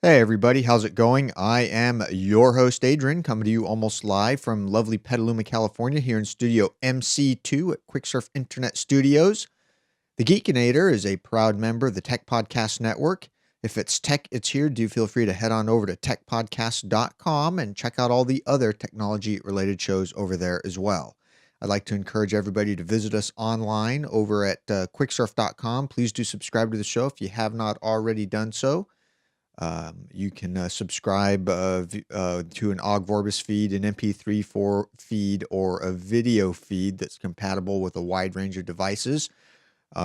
Hey everybody, how's it going? I am your host Adrian, coming to you almost live from lovely Petaluma, California, here in Studio MC2 at Quicksurf Internet Studios. The Geekinator is a proud member of the Tech Podcast Network. If it's tech, it's here. Do feel free to head on over to techpodcast.com and check out all the other technology-related shows over there as well. I'd like to encourage everybody to visit us online over at quicksurf.com. Please do subscribe to the show if you have not already done so. You can subscribe to an Og Vorbis feed, an MP3 feed, or a video feed that's compatible with a wide range of devices.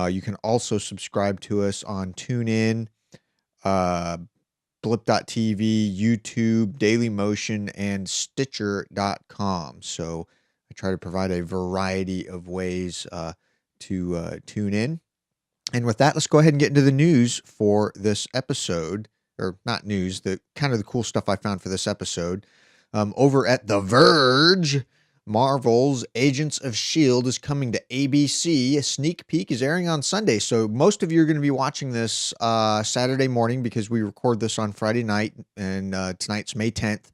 You can also subscribe to us on TuneIn, uh, Blip.tv, YouTube, Dailymotion, and Stitcher.com. So I try to provide a variety of ways to tune in. And with that, let's go ahead and get into the news for this episode. Or not news, the kind of the cool stuff I found for this episode. Over at The Verge, Marvel's Agents of S.H.I.E.L.D. is coming to ABC. A sneak peek is airing on Sunday. So most of you are going to be watching this Saturday morning because we record this on Friday night, and tonight's May 10th.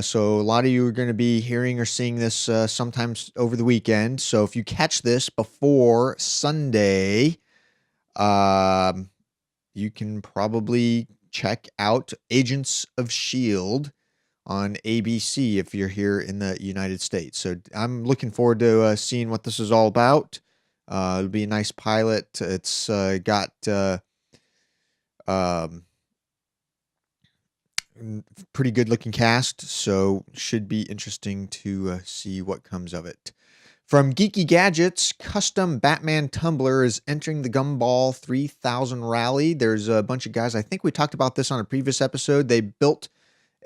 So a lot of you are going to be hearing or seeing this sometimes over the weekend. So if you catch this before Sunday, you can probably check out Agents of S.H.I.E.L.D. on ABC if you're here in the United States. So I'm looking forward to seeing what this is all about. It'll be a nice pilot. It's got um, pretty good looking cast, so should be interesting to see what comes of it. From Geeky Gadgets, custom Batman tumbler is entering the Gumball 3000 rally. There's a bunch of guys. I think we talked about this on a previous episode. They built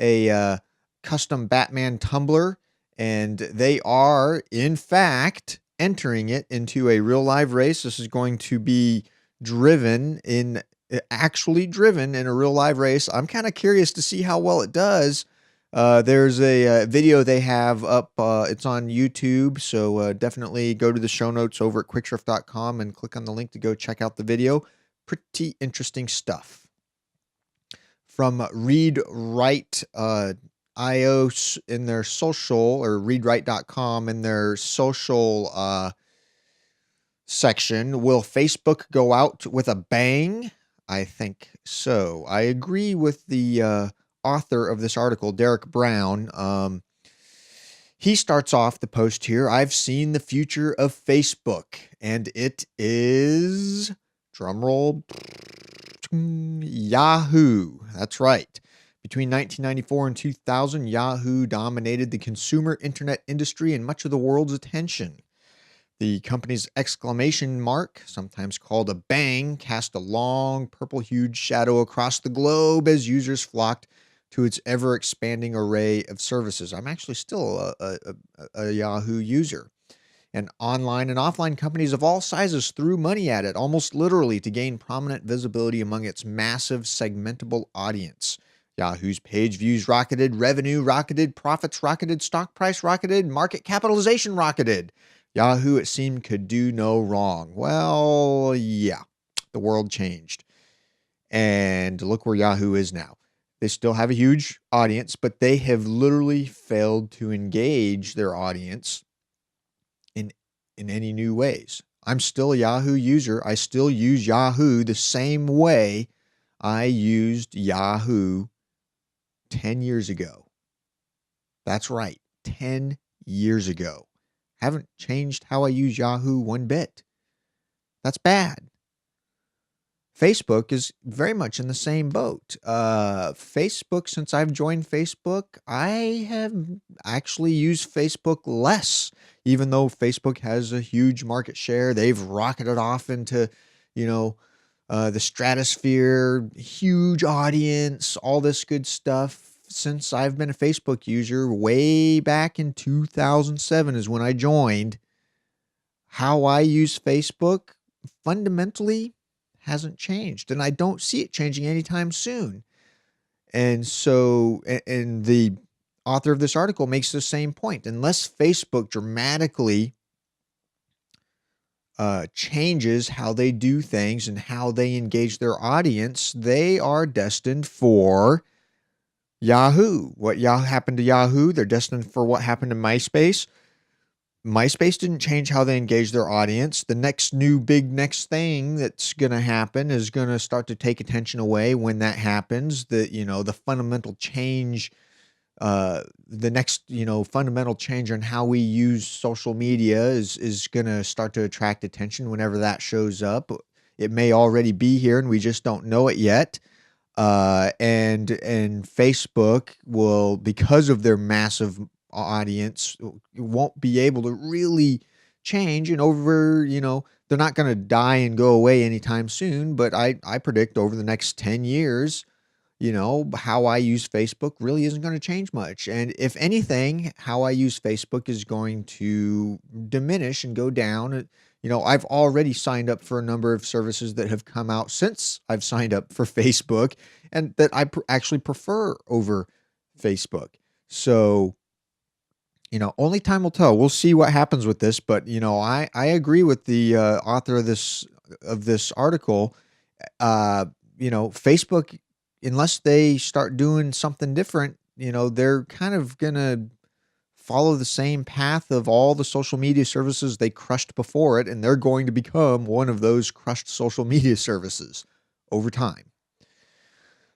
a custom Batman tumbler, and they are, in fact, entering it into a real live race. This is going to be actually driven in a real live race. I'm kind of curious to see how well it does. There's a video they have up. It's on YouTube, so definitely go to the show notes over at quicksurf.com and click on the link to go check out the video. Pretty interesting stuff. From Read Write IO in their social, or readwrite.com in their social section, will Facebook go out with a bang? I think so. I agree with the author of this article, Derek Brown. He starts off the post here. I've seen the future of Facebook, and it is, drumroll, Yahoo. That's right. Between 1994 and 2000, Yahoo dominated the consumer internet industry and much of the world's attention. The company's exclamation mark, sometimes called a bang, cast a long, purple-hued shadow across the globe as users flocked to its ever-expanding array of services. I'm actually still a Yahoo user. And online and offline companies of all sizes threw money at it, almost literally, to gain prominent visibility among its massive segmentable audience. Yahoo's page views rocketed, revenue rocketed, profits rocketed, stock price rocketed, market capitalization rocketed. Yahoo, it seemed, could do no wrong. Well, yeah, the world changed. And look where Yahoo is now. They still have a huge audience, but they have literally failed to engage their audience in any new ways. I'm still a Yahoo user. I still use Yahoo the same way I used Yahoo 10 years ago. That's right, 10 years ago. Haven't changed how I use Yahoo one bit. That's bad. Facebook is very much in the same boat. Facebook, since I've joined Facebook, I have actually used Facebook less, even though Facebook has a huge market share. They've rocketed off into, the stratosphere, huge audience, all this good stuff. Since I've been a Facebook user, way back in 2007 is when I joined. How I use Facebook fundamentally hasn't changed, and I don't see it changing anytime soon. And so, and the author of this article makes the same point. Unless Facebook dramatically changes how they do things and how they engage their audience, they are destined for Yahoo. What happened to Yahoo? They're destined for what happened to MySpace. MySpace didn't change how they engage their audience. The next thing that's going to happen is going to start to take attention away when that happens. The fundamental change, the next, fundamental change on how we use social media is going to start to attract attention whenever that shows up. It may already be here and we just don't know it yet. And Facebook will, because of their massive audience, won't be able to really change. And they're not going to die and go away anytime soon. But I predict over the next 10 years, how I use Facebook really isn't going to change much. And if anything, how I use Facebook is going to diminish and go down. I've already signed up for a number of services that have come out since I've signed up for Facebook and that I actually prefer over Facebook. So, only time will tell. We'll see what happens with this, but I agree with the author of this article. Facebook, unless they start doing something different, they're kind of gonna follow the same path of all the social media services they crushed before it, and they're going to become one of those crushed social media services over time.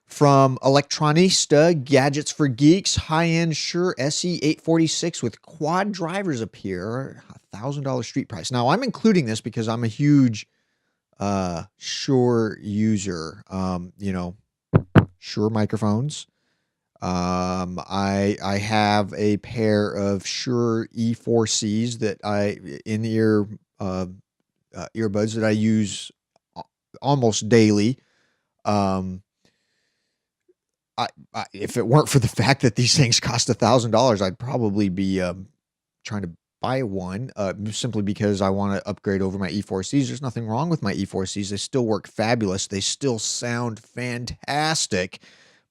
From Electronista, Gadgets for Geeks, high-end Shure SE846 with quad drivers appear, $1,000 street price. Now, I'm including this because I'm a huge Shure user. Shure microphones. I have a pair of Shure E4Cs that in-ear earbuds that I use almost daily. If it weren't for the fact that these things cost $1,000, I'd probably be trying to buy one simply because I want to upgrade over my E4Cs. There's nothing wrong with my E4Cs. They still work fabulous. They still sound fantastic.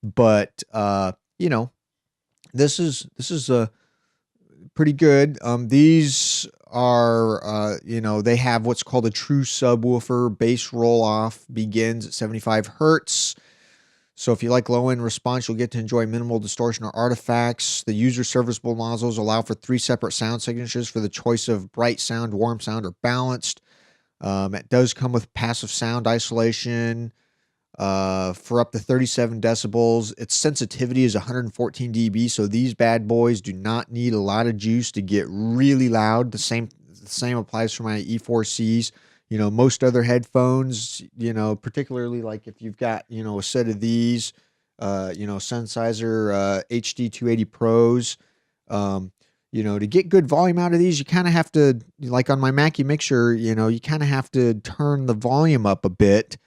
But this is pretty good. These are they have what's called a true subwoofer. Bass roll off begins at 75 hertz. So if you like low-end response, you'll get to enjoy minimal distortion or artifacts. The user-serviceable nozzles allow for 3 separate sound signatures for the choice of bright sound, warm sound, or balanced. It does come with passive sound isolation for up to 37 decibels. Its sensitivity is 114 dB, so these bad boys do not need a lot of juice to get really loud. The same applies for my E4Cs. Most other headphones, particularly like if you've got, a set of these, Sennheiser HD280 Pros, to get good volume out of these, you kind of have to, like on my Mackie Mixer, you kind of have to turn the volume up a bit.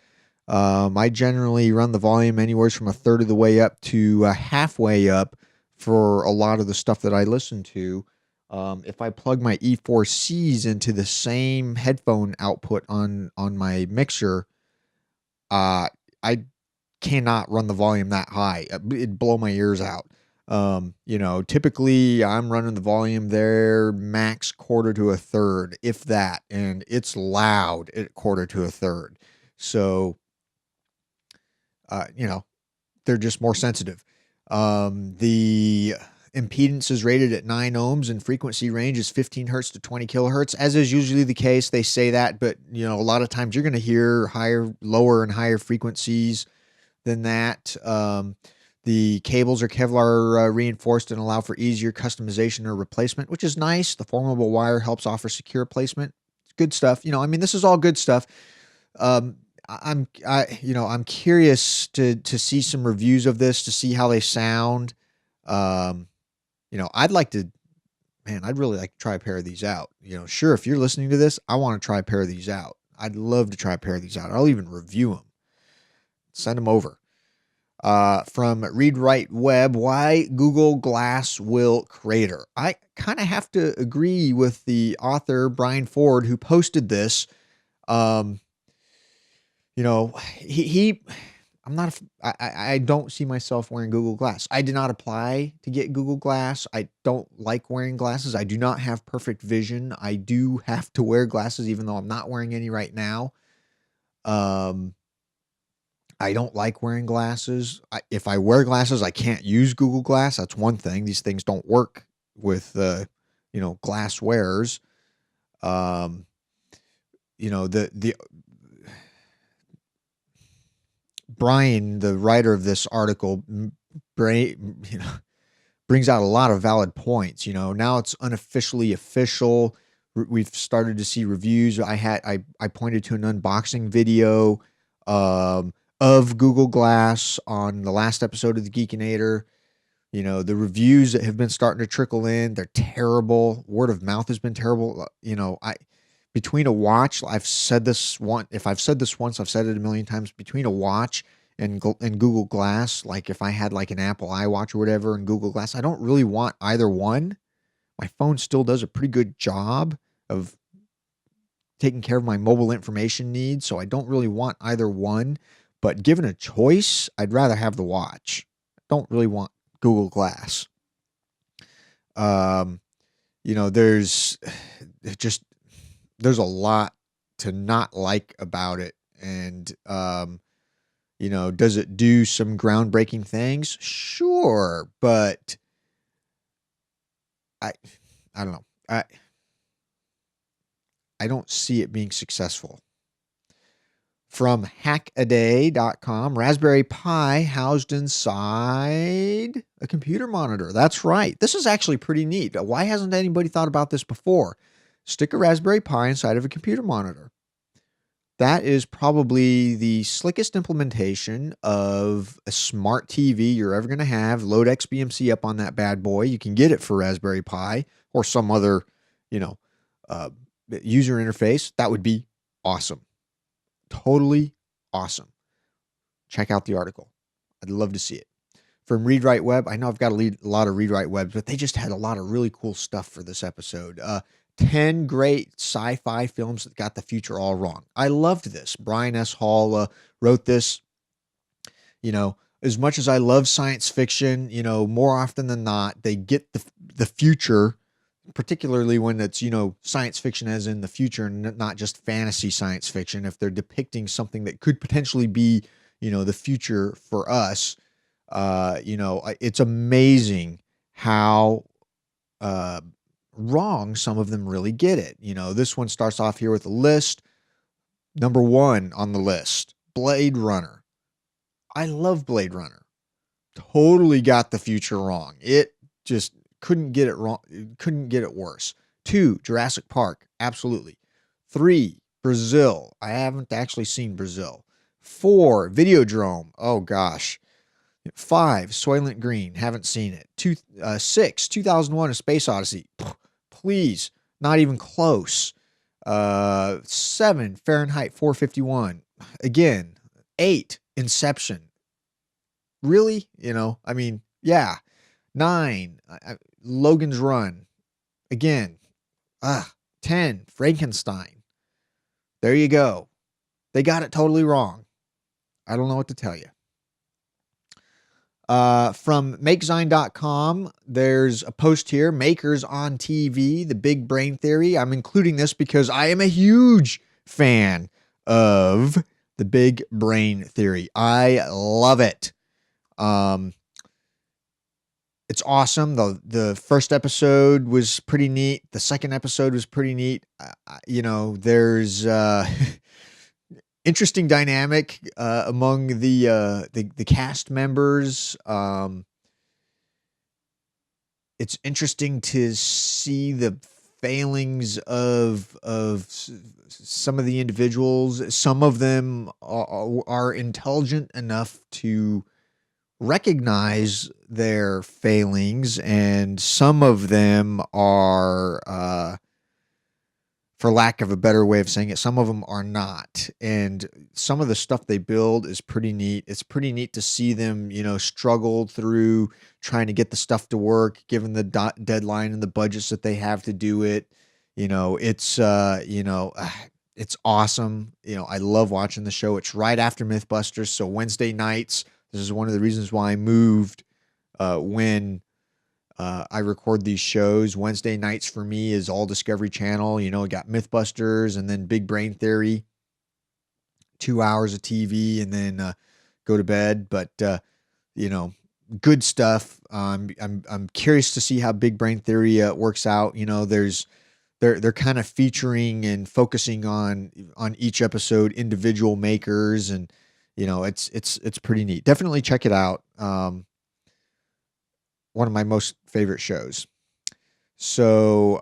I generally run the volume anywhere from a third of the way up to halfway up for a lot of the stuff that I listen to. If I plug my E4Cs into the same headphone output on my mixer, I cannot run the volume that high. It'd blow my ears out. Typically I'm running the volume there max quarter to a third, if that, and it's loud at quarter to a third. So, they're just more sensitive. The impedance is rated at 9 ohms and frequency range is 15 hertz to 20 kilohertz, as is usually the case. They say that, but a lot of times you're going to hear lower and higher frequencies than that. The cables are Kevlar reinforced and allow for easier customization or replacement, which is nice. The formable wire helps offer secure placement. It's good stuff. This is all good stuff. I'm curious to see some reviews of this, to see how they sound. I'd really like to try a pair of these out. Sure, if you're listening to this, I want to try a pair of these out. I'd love to try a pair of these out. I'll even review them. Send them over. From Read Write Web, why Google Glass will crater. I kind of have to agree with the author, Brian Ford, who posted this. He I'm not, I don't see myself wearing Google Glass. I did not apply to get Google Glass. I don't like wearing glasses. I do not have perfect vision. I do have to wear glasses, even though I'm not wearing any right now. Um, I don't like wearing glasses. If I wear glasses, I can't use Google Glass. That's one thing. These things don't work with, glass wearers. Um, the Brian, the writer of this article, brings out a lot of valid points. Now it's unofficially official. We've started to see reviews. I pointed to an unboxing video of Google Glass on the last episode of the Geekinator. The reviews that have been starting to trickle in, they're terrible. Word of mouth has been terrible. Between a watch, I've said this one. If I've said this once, I've said it a million times. Between a watch and Google Glass, like if I had like an Apple iWatch or whatever and Google Glass, I don't really want either one. My phone still does a pretty good job of taking care of my mobile information needs, so I don't really want either one. But given a choice, I'd rather have the watch. I don't really want Google Glass. There's a lot to not like about it. And, does it do some groundbreaking things? Sure. But I don't know. I don't see it being successful. From hackaday.com, Raspberry Pi housed inside a computer monitor. That's right. This is actually pretty neat. Why hasn't anybody thought about this before? Stick a Raspberry Pi inside of a computer monitor. That is probably the slickest implementation of a smart TV you're ever going to have. Load XBMC up on that bad boy. You can get it for Raspberry Pi or some other, user interface. That would be awesome. Totally awesome. Check out the article. I'd love to see it. From Read Write Web, I know I've got a lot of Read Write Webs, but they just had a lot of really cool stuff for this episode. 10 great sci-fi films that got the future all wrong. I loved this. Brian S. Hall wrote this. As much as I love science fiction, more often than not, they get the future, particularly when it's, science fiction as in the future and not just fantasy science fiction. If they're depicting something that could potentially be, the future for us, it's amazing how wrong some of them really get it. This one starts off here with a list. Number 1 on the list, Blade Runner. I love Blade Runner. Totally got the future wrong. It just couldn't get it wrong. Couldn't get it worse. 2, Jurassic Park. Absolutely. 3, Brazil. I haven't actually seen Brazil. 4, Videodrome. Oh gosh. 5, Soylent Green. Haven't seen it. 6, 2001: A Space Odyssey. Please, not even close. 7, Fahrenheit 451. Again. 8, Inception. Really? Yeah. 9, Logan's Run. Again. 10, Frankenstein. There you go. They got it totally wrong. I don't know what to tell you. From MakeZine.com, there's a post here, Makers on TV, The Big Brain Theory. I'm including this because I am a huge fan of The Big Brain Theory. I love it. It's awesome. The first episode was pretty neat. The second episode was pretty neat. There's interesting dynamic among the cast members. It's interesting to see the failings of some of the individuals. Some of them are intelligent enough to recognize their failings, and some of them are, for lack of a better way of saying it, some of them are not. And some of the stuff they build is pretty neat. It's pretty neat to see them, struggle through trying to get the stuff to work, given the deadline and the budgets that they have to do it. It's, It's awesome. I love watching the show. It's right after Mythbusters, so Wednesday nights. This is one of the reasons why I moved when I record these shows. Wednesday nights for me is all Discovery Channel. I got Mythbusters and then Big Brain Theory, 2 hours of TV, and then go to bed. But you know, good stuff. I'm curious to see how Big Brain Theory works out. They're kind of featuring and focusing on each episode individual makers, and it's pretty neat. Definitely check it out. One of my most favorite shows. So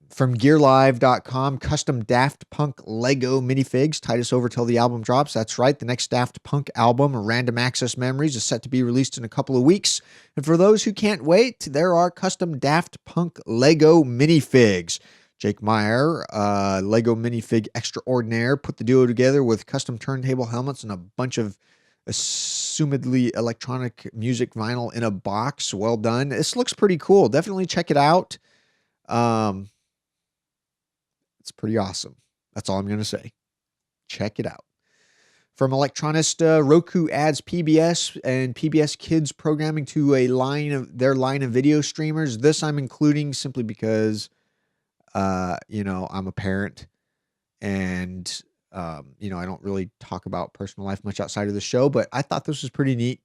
from gearlive.com, custom Daft Punk Lego minifigs tide us over till the album drops. That's right. The next Daft Punk album, Random Access Memories, is set to be released in a couple of weeks. And for those who can't wait, there are custom Daft Punk Lego minifigs. Jake Meyer, Lego minifig extraordinaire, put the duo together with custom turntable helmets and a bunch of assumedly electronic music vinyl in a box. Well done. This looks pretty cool. Definitely check it out. It's pretty awesome. That's all I'm going to say. Check it out. From Electronista, Roku adds PBS and PBS Kids programming to their line of video streamers. This I'm including simply because I'm a parent, and I don't really talk about personal life much outside of the show, but I thought this was pretty neat.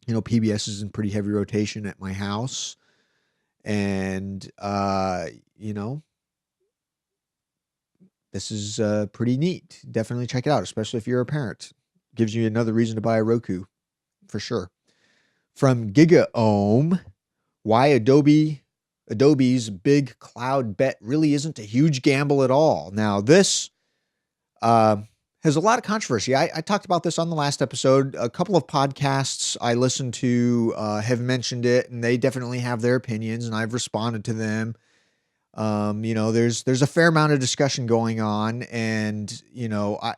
PBS is in pretty heavy rotation at my house, and this is pretty neat. Definitely check it out, especially if you're a parent. Gives you another reason to buy a Roku, for sure. From GigaOM, why Adobe's big cloud bet really isn't a huge gamble at all. Now, this has a lot of controversy. I talked about this on the last episode. A couple of podcasts I listened to have mentioned it, and they definitely have their opinions, and I've responded to them. There's a fair amount of discussion going on, and I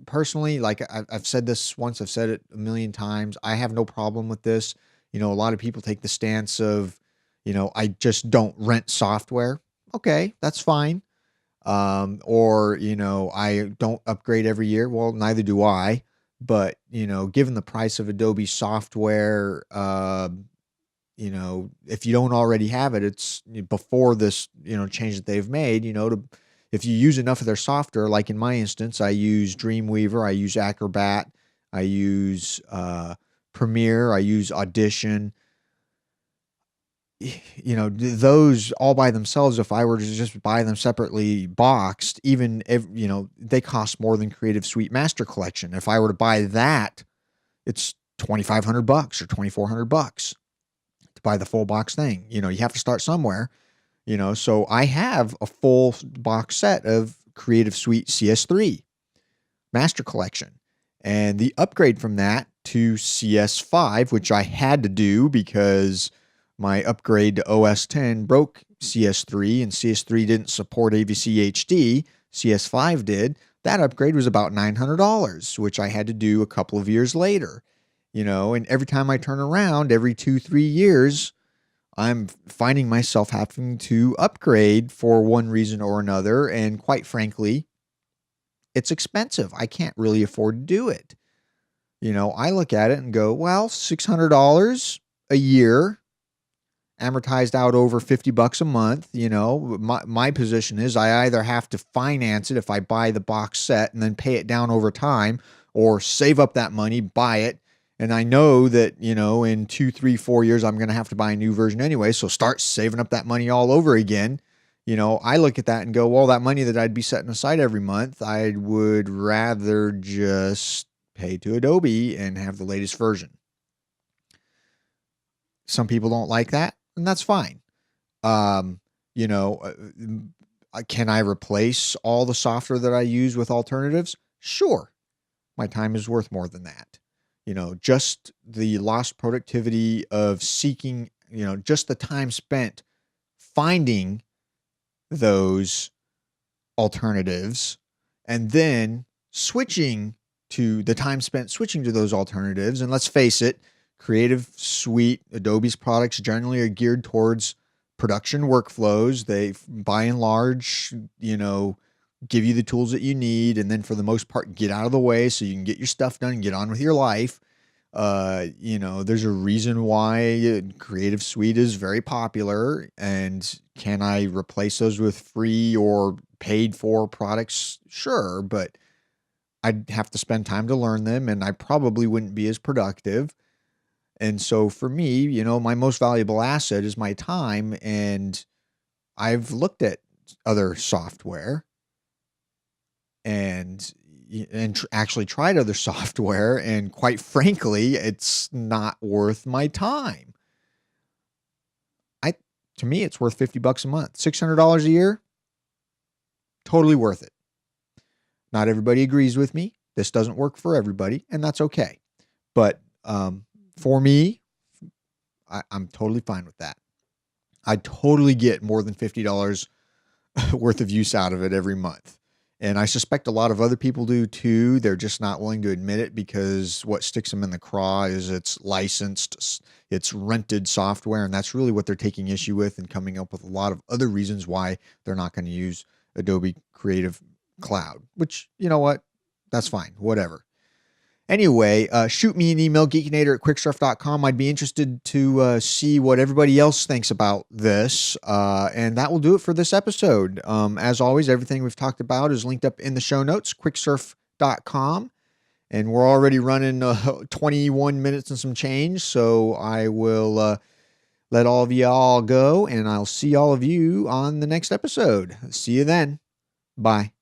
personally, like I've said this once, I've said it a million times. I have no problem with this. A lot of people take the stance of, I just don't rent software. Okay, that's fine. Or I don't upgrade every year. Well, neither do I. But given the price of Adobe software, if you don't already have it, it's before this, change that they've made, if you use enough of their software, like in my instance, I use Dreamweaver, I use Acrobat, I use Premiere, I use Audition. Those all by themselves, if I were to just buy them separately boxed, even if, they cost more than Creative Suite Master Collection. If I were to buy that, it's $2,500 or $2,400 to buy the full box thing. You have to start somewhere, so I have a full box set of Creative Suite CS3 Master Collection, and the upgrade from that to CS5, which I had to do because my upgrade to OS 10 broke CS3, and CS3 didn't support AVC HD. CS5 did. That upgrade was about $900, which I had to do a couple of years later. And every time I turn around, every 2-3 years, I'm finding myself having to upgrade for one reason or another. And quite frankly, it's expensive. I can't really afford to do it. I look at it and go, well, $600 a year, amortized out over $50 a month. My position is I either have to finance it if I buy the box set and then pay it down over time, or save up that money, buy it. And I know that, in 2, 3, 4 years, I'm going to have to buy a new version anyway. So start saving up that money all over again. I look at that and go, well, that money that I'd be setting aside every month, I would rather just pay to Adobe and have the latest version. Some people don't like that, and that's fine. Can I replace all the software that I use with alternatives? Sure. My time is worth more than that. Just the lost productivity of seeking, just the time spent finding those alternatives and then switching to the time spent switching to those alternatives. And let's face it, Creative Suite, Adobe's products generally are geared towards production workflows. They, by and large, give you the tools that you need, and then for the most part, get out of the way so you can get your stuff done and get on with your life. There's a reason why Creative Suite is very popular. And can I replace those with free or paid for products? Sure, but I'd have to spend time to learn them, and I probably wouldn't be as productive. And so for me, my most valuable asset is my time. And I've looked at other software and actually tried other software, and quite frankly, it's not worth my time. I To me, it's worth $50 a month, $600 a year, totally worth it. Not everybody agrees with me. This doesn't work for everybody, and that's okay. But for me, I'm totally fine with that. I totally get more than $50 worth of use out of it every month. And I suspect a lot of other people do too. They're just not willing to admit it because what sticks them in the craw is it's licensed, it's rented software. And that's really what they're taking issue with, and coming up with a lot of other reasons why they're not going to use Adobe Creative Cloud, which, you know what? That's fine. Whatever. Anyway, shoot me an email, geekinator@quicksurf.com. I'd be interested to see what everybody else thinks about this. And that will do it for this episode. As always, everything we've talked about is linked up in the show notes, quicksurf.com. And we're already running 21 minutes and some change. So I will let all of you all go, and I'll see all of you on the next episode. See you then. Bye.